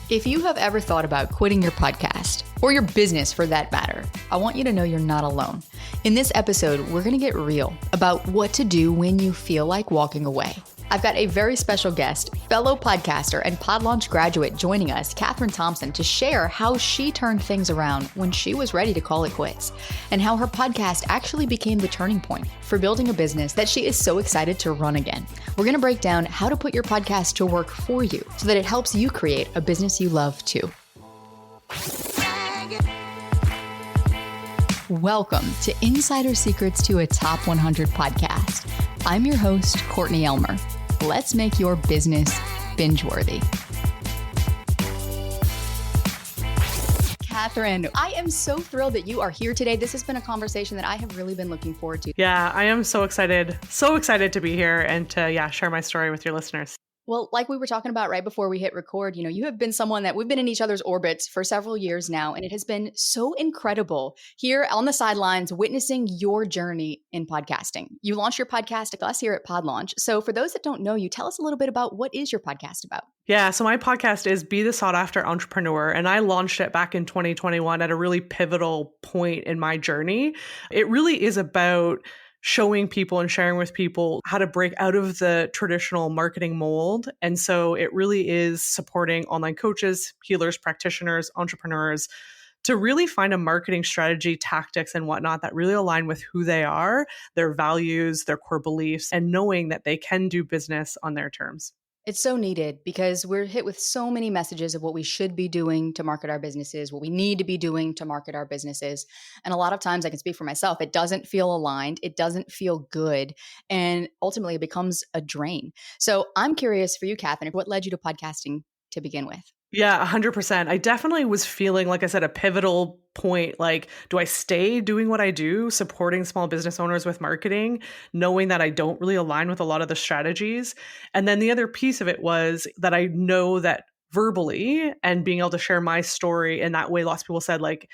If you have ever thought about quitting your podcast, or your business for that matter, I want you to know you're not alone. In this episode, we're going to get real about what to do when you feel like walking away. I've got a very special guest, fellow podcaster and PodLaunch graduate joining us, Kathryn Thompson, to share how she turned things around when she was ready to call it quits, and how her podcast actually became the turning point for building a business that she is so excited to run again. We're going to break down how to put your podcast to work for you so that it helps you create a business you love too. Welcome to Insider Secrets to a Top 100 podcast. I'm your host, Courtney Elmer. Let's make your business binge-worthy. Kathryn, I am so thrilled that you are here today. This has been a conversation that I have really been looking forward to. Yeah, I am so excited to be here and to share my story with your listeners. Well, like we were talking about right before we hit record, you have been someone that we've been in each other's orbits for several years now, and it has been so incredible here on the sidelines witnessing your journey in podcasting. You launched your podcast with us here at PodLaunch. So for those that don't know you, tell us a little bit about what is your podcast about? Yeah, so my podcast is Be the Sought After Entrepreneur, and I launched it back in 2021 at a really pivotal point in my journey. It really is about showing people and sharing with people how to break out of the traditional marketing mold. And so it really is supporting online coaches, healers, practitioners, entrepreneurs to really find a marketing strategy, tactics, and whatnot that really align with who they are, their values, their core beliefs, and knowing that they can do business on their terms. It's so needed because we're hit with so many messages of what we should be doing to market our businesses, what we need to be doing to market our businesses. And a lot of times I can speak for myself, it doesn't feel aligned. It doesn't feel good. And ultimately it becomes a drain. So I'm curious for you, Kathryn, what led you to podcasting to begin with? Yeah, 100%. I definitely was feeling, like I said, a pivotal point. Like, do I stay doing what I do, supporting small business owners with marketing, knowing that I don't really align with a lot of the strategies? And then the other piece of it was that I know that verbally and being able to share my story in that way, lots of people said, like,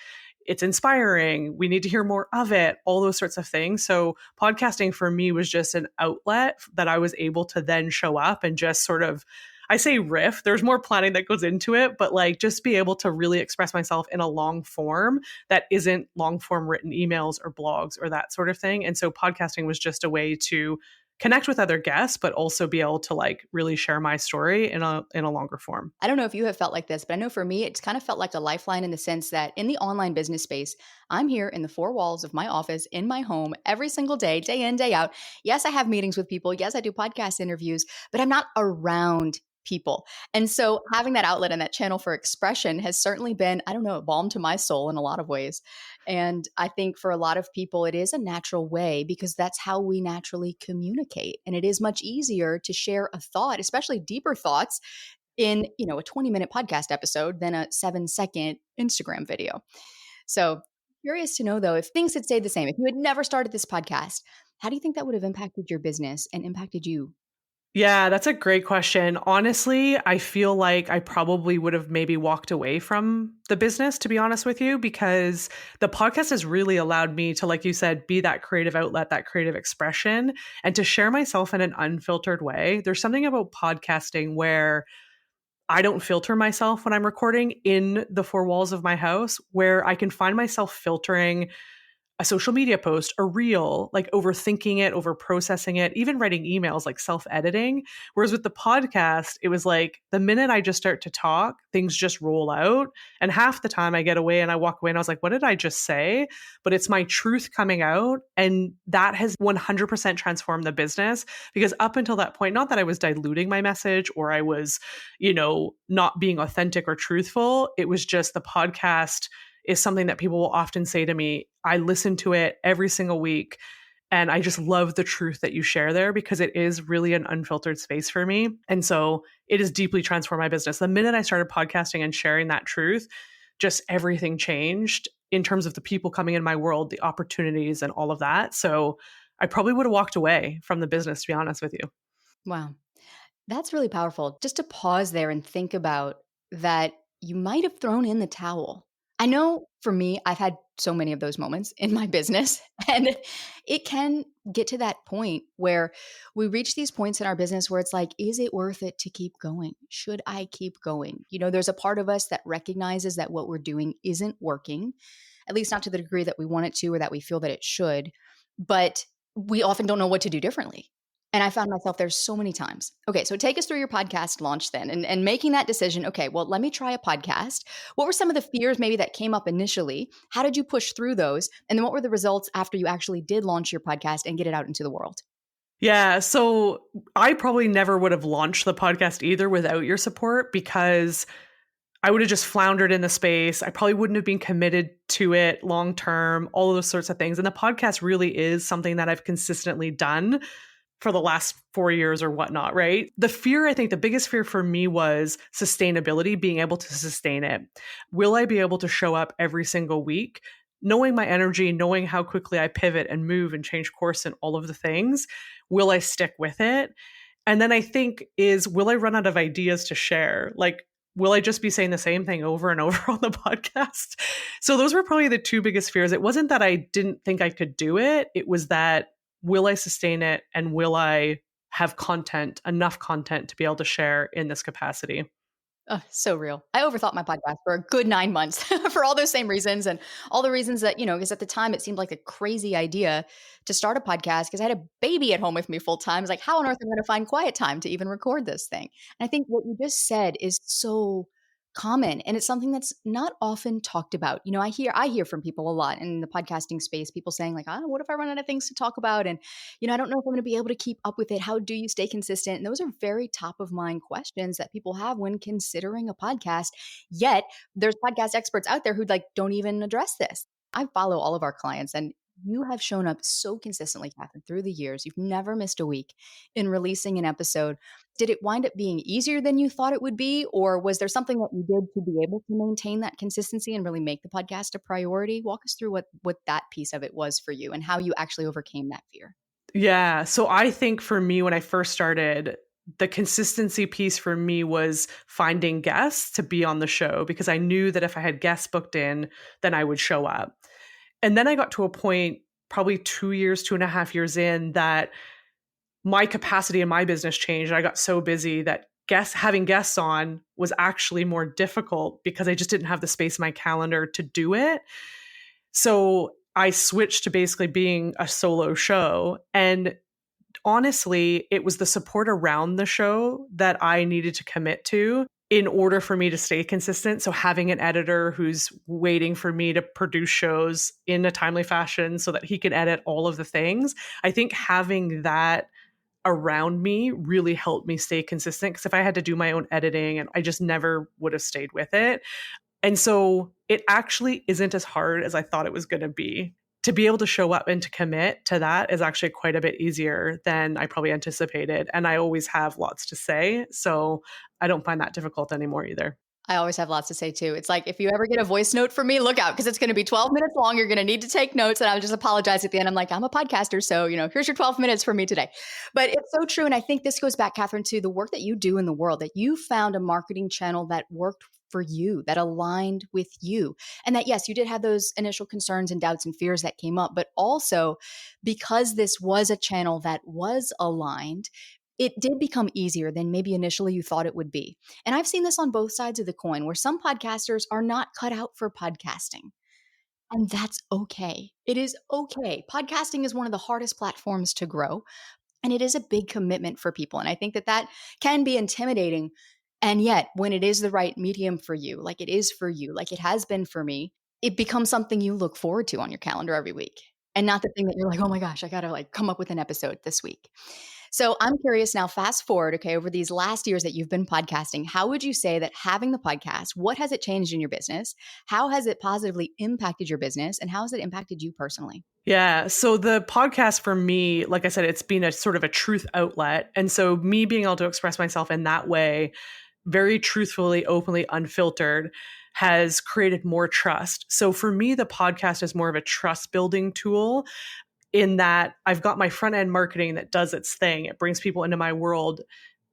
it's inspiring. We need to hear more of it, all those sorts of things. So podcasting for me was just an outlet that I was able to then show up and just sort of, I say riff, there's more planning that goes into it, but like just be able to really express myself in a long form that isn't long form written emails or blogs or that sort of thing. And so podcasting was just a way to connect with other guests, but also be able to like really share my story in a longer form. I don't know if you have felt like this, but I know for me, it's kind of felt like a lifeline in the sense that in the online business space, I'm here in the four walls of my office, in my home, every single day, day in, day out. Yes, I have meetings with people. Yes, I do podcast interviews, but I'm not around people. And so having that outlet and that channel for expression has certainly been, I don't know, a balm to my soul in a lot of ways. And I think for a lot of people, it is a natural way because that's how we naturally communicate. And it is much easier to share a thought, especially deeper thoughts in, a 20-minute podcast episode than a 7-second Instagram video. So curious to know though, if things had stayed the same, if you had never started this podcast, how do you think that would have impacted your business and impacted you? Yeah, that's a great question. Honestly, I feel like I probably would have maybe walked away from the business, to be honest with you, because the podcast has really allowed me to, like you said, be that creative outlet, that creative expression, and to share myself in an unfiltered way. There's something about podcasting where I don't filter myself when I'm recording in the four walls of my house, where I can find myself filtering a social media post, a reel, like overthinking it, over processing it, even writing emails, like self-editing. Whereas with the podcast, it was like the minute I just start to talk, things just roll out. And half the time I get away and I walk away and I was like, what did I just say? But it's my truth coming out. And that has 100% transformed the business, because up until that point, not that I was diluting my message or I was, not being authentic or truthful. It was just the podcast is something that people will often say to me. I listen to it every single week, and I just love the truth that you share there, because it is really an unfiltered space for me. And so it has deeply transformed my business. The minute I started podcasting and sharing that truth, just everything changed in terms of the people coming in my world, the opportunities and all of that. So I probably would have walked away from the business, to be honest with you. Wow. That's really powerful. Just to pause there and think about that, you might have thrown in the towel. I know for me, I've had so many of those moments in my business. And it can get to that point where we reach these points in our business where it's like, is it worth it to keep going? Should I keep going? There's a part of us that recognizes that what we're doing isn't working, at least not to the degree that we want it to or that we feel that it should. But we often don't know what to do differently. And I found myself there so many times. Okay, so take us through your podcast launch then and making that decision. Okay, well, let me try a podcast. What were some of the fears maybe that came up initially? How did you push through those? And then what were the results after you actually did launch your podcast and get it out into the world? Yeah, so I probably never would have launched the podcast either without your support, because I would have just floundered in the space. I probably wouldn't have been committed to it long term, all of those sorts of things. And the podcast really is something that I've consistently done for the last 4 years or whatnot, right? The fear, I think the biggest fear for me was sustainability, being able to sustain it. Will I be able to show up every single week? Knowing my energy, knowing how quickly I pivot and move and change course and all of the things, will I stick with it? And then I think will I run out of ideas to share? Like, will I just be saying the same thing over and over on the podcast? So those were probably the two biggest fears. It wasn't that I didn't think I could do it. It was that, will I sustain it? And will I have enough content to be able to share in this capacity? Oh, so real. I overthought my podcast for a good 9 months for all those same reasons and all the reasons that, because at the time it seemed like a crazy idea to start a podcast because I had a baby at home with me full time. It's like, how on earth am I going to find quiet time to even record this thing? And I think what you just said is so common and it's something that's not often talked about. I hear from people a lot in the podcasting space, people saying like, what if I run out of things to talk about? And, I don't know if I'm going to be able to keep up with it. How do you stay consistent? And those are very top of mind questions that people have when considering a podcast. Yet there's podcast experts out there who don't even address this. I follow all of our clients and you have shown up so consistently, Kathryn, through the years. You've never missed a week in releasing an episode. Did it wind up being easier than you thought it would be? Or was there something that you did to be able to maintain that consistency and really make the podcast a priority? Walk us through what that piece of it was for you and how you actually overcame that fear. Yeah. So I think for me, when I first started, the consistency piece for me was finding guests to be on the show, because I knew that if I had guests booked in, then I would show up. And then I got to a point, probably 2.5 years in, that my capacity in my business changed. I got so busy that having guests on was actually more difficult because I just didn't have the space in my calendar to do it. So I switched to basically being a solo show. And honestly, it was the support around the show that I needed to commit to in order for me to stay consistent. So having an editor who's waiting for me to produce shows in a timely fashion so that he can edit all of the things, I think having that around me really helped me stay consistent, because if I had to do my own editing, and I just never would have stayed with it. And so it actually isn't as hard as I thought it was going to be. To be able to show up and to commit to that is actually quite a bit easier than I probably anticipated. And I always have lots to say, so I don't find that difficult anymore either. I always have lots to say too. It's like, if you ever get a voice note from me, look out, because it's going to be 12 minutes long. You're going to need to take notes. And I'll just apologize at the end. I'm like, I'm a podcaster. So, here's your 12 minutes for me today. But it's so true. And I think this goes back, Kathryn, to the work that you do in the world, that you found a marketing channel that worked for you, that aligned with you. And that, yes, you did have those initial concerns and doubts and fears that came up, but also because this was a channel that was aligned, it did become easier than maybe initially you thought it would be. And I've seen this on both sides of the coin, where some podcasters are not cut out for podcasting. And that's okay. It is okay. Podcasting is one of the hardest platforms to grow. And it is a big commitment for people. And I think that can be intimidating. And yet, when it is the right medium for you, like it is for you, like it has been for me, it becomes something you look forward to on your calendar every week. And not the thing that you're like, oh my gosh, I got to come up with an episode this week. So I'm curious now, fast forward, okay, over these last years that you've been podcasting, how would you say that having the podcast, what has it changed in your business? How has it positively impacted your business? And how has it impacted you personally? Yeah. So the podcast for me, like I said, it's been a sort of a truth outlet. And so me being able to express myself in that way, very truthfully, openly, unfiltered, has created more trust. So for me, the podcast is more of a trust building tool, in that I've got my front end marketing that does its thing. It brings people into my world.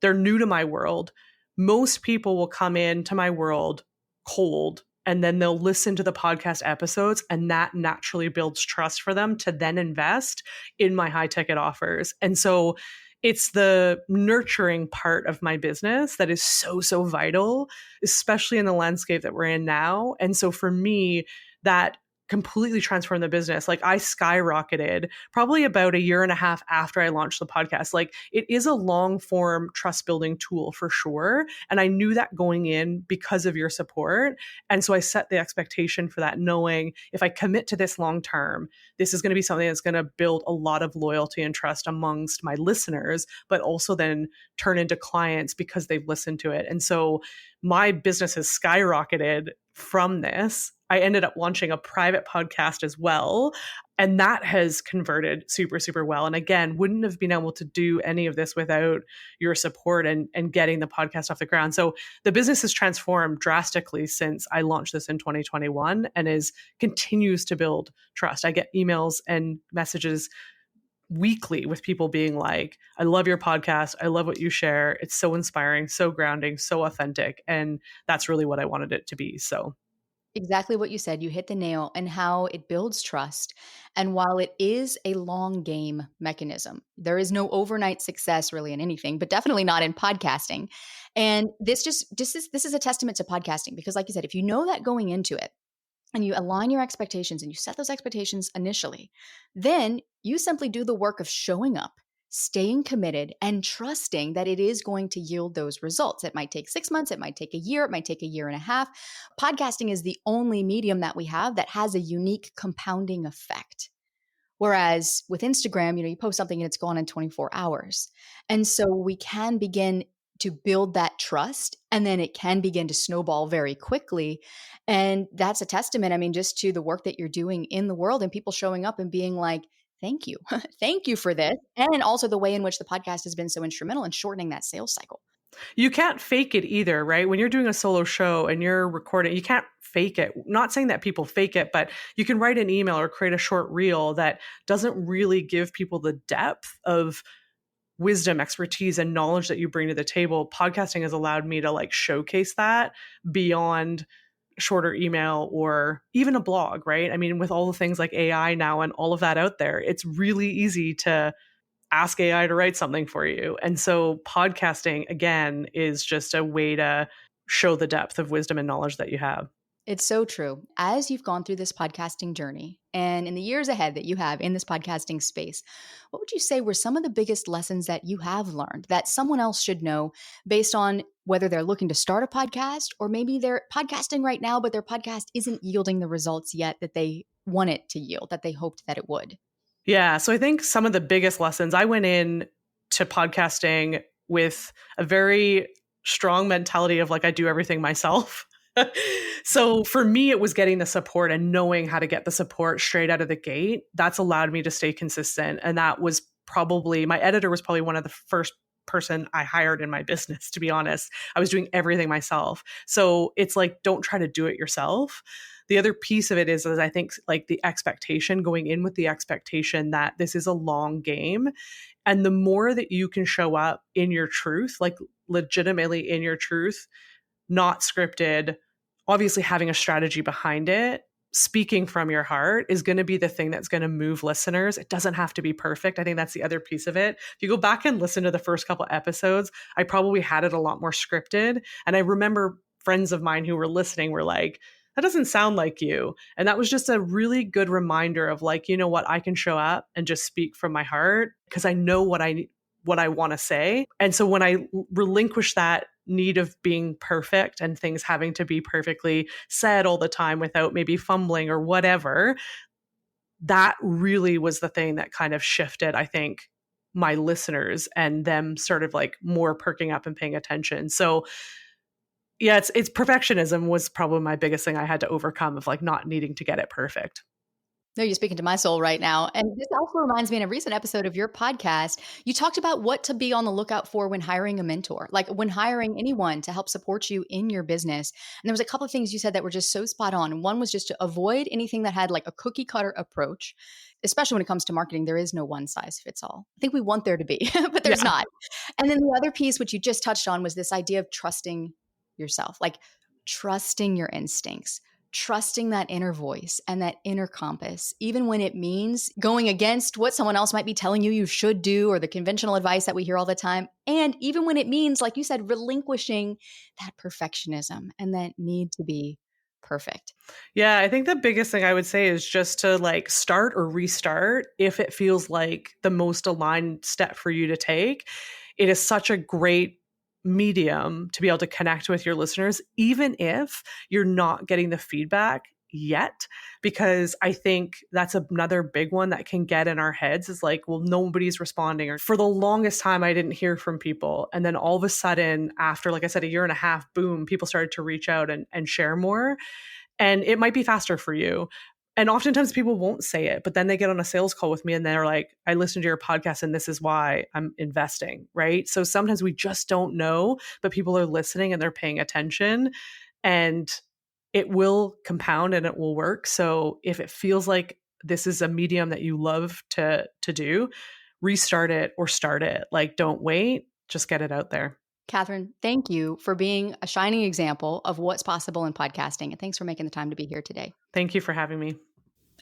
They're new to my world. Most people will come into my world cold and then they'll listen to the podcast episodes, and that naturally builds trust for them to then invest in my high ticket offers. And so it's the nurturing part of my business that is so, so vital, especially in the landscape that we're in now. And so for me, that completely transformed the business. Like I skyrocketed probably about a year and a half after I launched the podcast. Like it is a long form trust building tool for sure. And I knew that going in because of your support. And so I set the expectation for that, knowing if I commit to this long term, this is going to be something that's going to build a lot of loyalty and trust amongst my listeners, but also then turn into clients because they've listened to it. And so my business has skyrocketed from this. I ended up launching a private podcast as well. And that has converted super, super well. And again, wouldn't have been able to do any of this without your support and getting the podcast off the ground. So the business has transformed drastically since I launched this in 2021 and continues to build trust. I get emails and messages weekly with people being like, I love your podcast. I love what you share. It's so inspiring, so grounding, so authentic. And that's really what I wanted it to be. So Exactly what you said. You hit the nail and how it builds trust. And while it is a long game mechanism, there is no overnight success really in anything, but definitely not in podcasting. And this is a testament to podcasting because like you said, if you know that going into it, and you align your expectations and you set those expectations initially, then you simply do the work of showing up, staying committed, and trusting that it is going to yield those results. It might take 6 months, it might take a year, it might take a year and a half. Podcasting is the only medium that we have that has a unique compounding effect. Whereas with Instagram, you post something and it's gone in 24 hours. And so we can begin to build that trust and then it can begin to snowball very quickly. And that's a testament, just to the work that you're doing in the world and people showing up and being like, thank you. Thank you for this. And also the way in which the podcast has been so instrumental in shortening that sales cycle. you can't fake it either, right? When you're doing a solo show and you're recording, you can't fake it. Not saying that people fake it, but you can write an email or create a short reel that doesn't really give people the depth of wisdom, expertise, and knowledge that you bring to the table. Podcasting has allowed me to like showcase that beyond shorter email or even a blog, right? I mean, with all the things like AI now and all of that out there, it's really easy to ask AI to write something for you. And so podcasting, again, is just a way to show the depth of wisdom and knowledge that you have. It's so true. As you've gone through this podcasting journey and in the years ahead that you have in this podcasting space, what would you say were some of the biggest lessons that you have learned that someone else should know based on whether they're looking to start a podcast or maybe they're podcasting right now, but their podcast isn't yielding the results yet that they want it to yield, that they hoped that it would? Yeah. So I think some of the biggest lessons, I went in to podcasting with a very strong mentality of like, I do everything myself. So for me, it was getting the support and knowing how to get the support straight out of the gate. That's allowed me to stay consistent. And that was probably, my editor was probably one of the first person I hired in my business, to be honest. I was doing everything myself. So it's like, don't try to do it yourself. The other piece of it is I think like the expectation, going in with the expectation that this is a long game. And the more that you can show up in your truth, like legitimately in your truth, not scripted, obviously having a strategy behind it, speaking from your heart is going to be the thing that's going to move listeners. It doesn't have to be perfect. I think that's the other piece of it. If you go back and listen to the first couple episodes, I probably had it a lot more scripted. And I remember friends of mine who were listening were like, that doesn't sound like you. And that was just a really good reminder of like, you know what, I can show up and just speak from my heart because I know what I want to say. And so when I relinquish that need of being perfect and things having to be perfectly said all the time without maybe fumbling or whatever, that really was the thing that kind of shifted, I think, my listeners and them sort of like more perking up and paying attention. So yeah, it's perfectionism was probably my biggest thing I had to overcome of like not needing to get it perfect. No, you're speaking to my soul right now. And this also reminds me in a recent episode of your podcast, you talked about what to be on the lookout for when hiring a mentor, like when hiring anyone to help support you in your business. And there was a couple of things you said that were just so spot on. And one was just to avoid anything that had like a cookie cutter approach, especially when it comes to marketing. There is no one size fits all. I think we want there to be, but there's Yeah. not. And then the other piece, which you just touched on, was this idea of trusting yourself, like trusting your instincts, trusting that inner voice and that inner compass, even when it means going against what someone else might be telling you should do, or the conventional advice that we hear all the time. And even when it means, like you said, relinquishing that perfectionism and that need to be perfect. Yeah, I think the biggest thing I would say is just to like start or restart if it feels like the most aligned step for you to take. It is such a great medium to be able to connect with your listeners, even if you're not getting the feedback yet, because I think that's another big one that can get in our heads is like, well, nobody's responding. Or for the longest time, I didn't hear from people. And then all of a sudden, after, like I said, a year and a half, boom, people started to reach out and share more. And it might be faster for you. And oftentimes people won't say it, but then they get on a sales call with me and they're like, I listened to your podcast and this is why I'm investing, right? So sometimes we just don't know, but people are listening and they're paying attention, and it will compound and it will work. So if it feels like this is a medium that you love to do, restart it or start it. Like, don't wait, just get it out there. Kathryn, thank you for being a shining example of what's possible in podcasting. And thanks for making the time to be here today. Thank you for having me.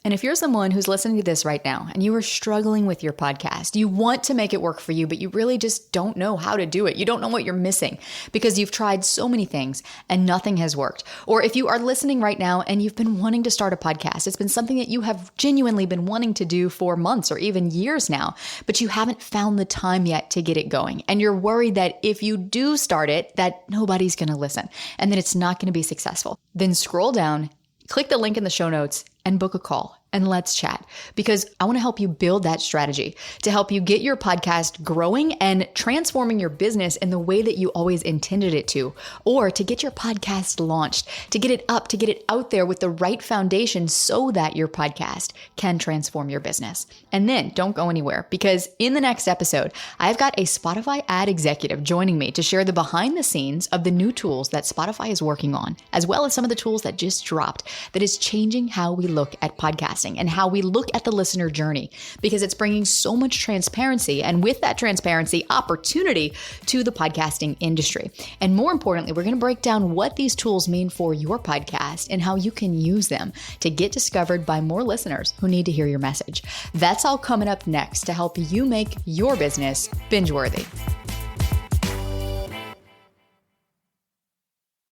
And if you're someone who's listening to this right now and you are struggling with your podcast, you want to make it work for you, but you really just don't know how to do it. You don't know what you're missing because you've tried so many things and nothing has worked. Or if you are listening right now and you've been wanting to start a podcast, it's been something that you have genuinely been wanting to do for months or even years now, but you haven't found the time yet to get it going. And you're worried that if you do start it, that nobody's going to listen and that it's not going to be successful. Then scroll down, click the link in the show notes, and book a call and let's chat, because I want to help you build that strategy to help you get your podcast growing and transforming your business in the way that you always intended it to, or to get your podcast launched, to get it up, to get it out there with the right foundation so that your podcast can transform your business. And then don't go anywhere, because in the next episode, I've got a Spotify ad executive joining me to share the behind the scenes of the new tools that Spotify is working on, as well as some of the tools that just dropped that is changing how we look at podcasting and how we look at the listener journey, because it's bringing so much transparency, and with that transparency, opportunity to the podcasting industry. And more importantly, we're going to break down what these tools mean for your podcast and how you can use them to get discovered by more listeners who need to hear your message. That's all coming up next to help you make your business binge-worthy.